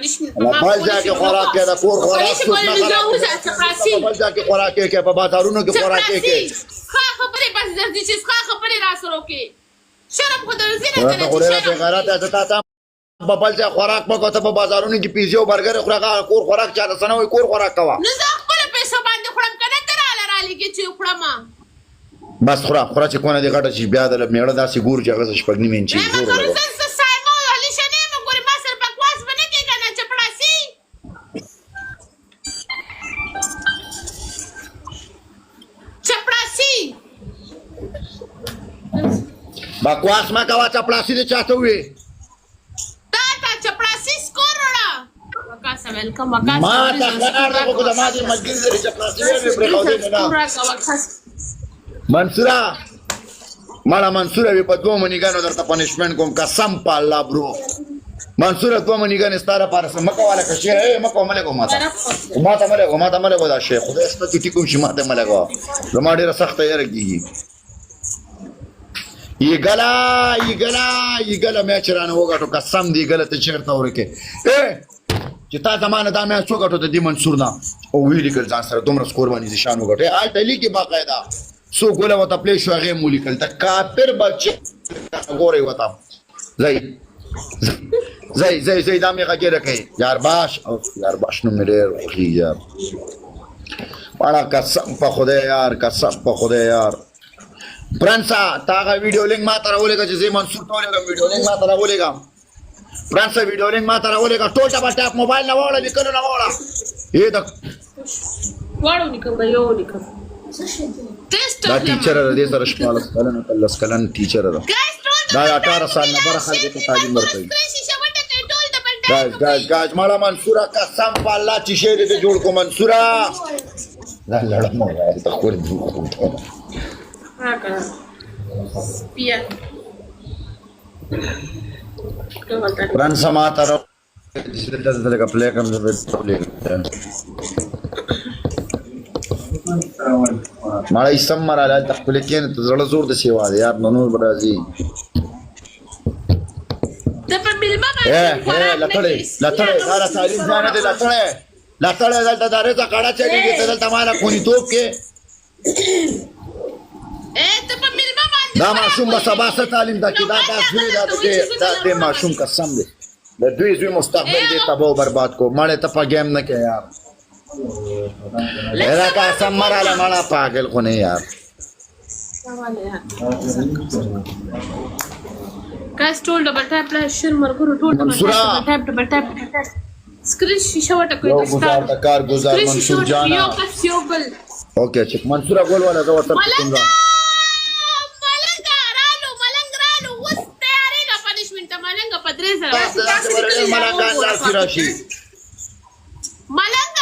پنشمنت بل ځای کې خوراک کې د کور خوراک څوک نه خرابوي بل ځای کې خوراک کې په بازارونو کې خوراک کې ښه خبرې بس درځي چې ښه خبرې را سره وکړي شرم خو درځي نه ته غوړې په غیرت ته تا بل ځای خوراک مګو ته په بازارونو کې پیزا او برګر خوراک کور خوراک چاته سنوي کور خوراک کوا نه زه خپل پیسې باندې خورم کنه تر را لګي چې خورم بس خورا چې کونه دې غټه چې بیا د میړه داسې ګور چې هغه شپږ نیمه انچي ګور بکواس ما کوا چپړاسي دې چاته وې تا چپړاسي سکور وړه وکاسه ویلکم وکاسه ما تا کنه کو د ما دې ملګری دې چپړاسي وې پرې خو دې نه منصورا مالا منصورا وی په دوه منیګانو درته پنشمنت کوم قسم په الله برو منصورا دوه منیګان ستاره پارس مکه والا کشي مکه مله کوم ما ته مله ودا شیخ خدای ست ټی کوم شي ما ته مله کو زما ډیره سخت یې رګي یہ گلا میں چرانه وګټو قسم دی غلطه چیرته ورکه چې تا زمانه دا مې څو غټو د دې منصور نه او ویل کړ ځان سره دومره قرباني نشان وګټه آل تلی کې باقاعده سو ګوله وته پلی شو هغه مولیکل د کافر بچ غوري وته زي دا مې غږی راکې یار باش نو مې ډېر خوږی یار واړه قسم په خدای یار پرنسا تاغه ویډیو لینک ما ته راولېګه چې زه منصور ټولېګم ویډیو لینک ما ته راولېګم پرنسا ویډیو لینک ما ته راولېګه ټول ټاپ موبایل نه وړه لیکلو نه وړه یې دا واړو نکم یو نکم دا ټیچر دې سره شپاله کلن کلس کلن ټیچر دا 18 سال نه بره خلک ته تعلیم ورکوي ګاز مالا منصورا قسم په الله چې شه دې جوړ کو منصورا دا لړم موبایل ته خور دې Pia. Peran sama taruh sudah ka play kam play مالا اسم مراله تخپل کې ته زړه زور د سیوا یار نور برازي ته په ملما لټړې غاړه تعلیم ځانه دې لټړې دلته دارې ته کاړه چلیږي ته دلته مالا کونی توپ کې دا معصوم به سبا څه تعلیم دا کې دا دې معصوم قسم دی د دوی زوی مستقبل دې تباہ برباد کو مړې ته په گیم نه کې یار هغه قسم مراله مړه پاگل خو نه یار guys told double tap plus share مرګرو ټول double tap سکرین شیشه وټه کوي یو گزار د کار گزار منصور جانا یو کس یو بل اوکې چې منصورا ګول والا دا ورته کوم ملنگا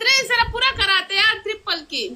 3 سره پورا کراتے یار ٹرپل کی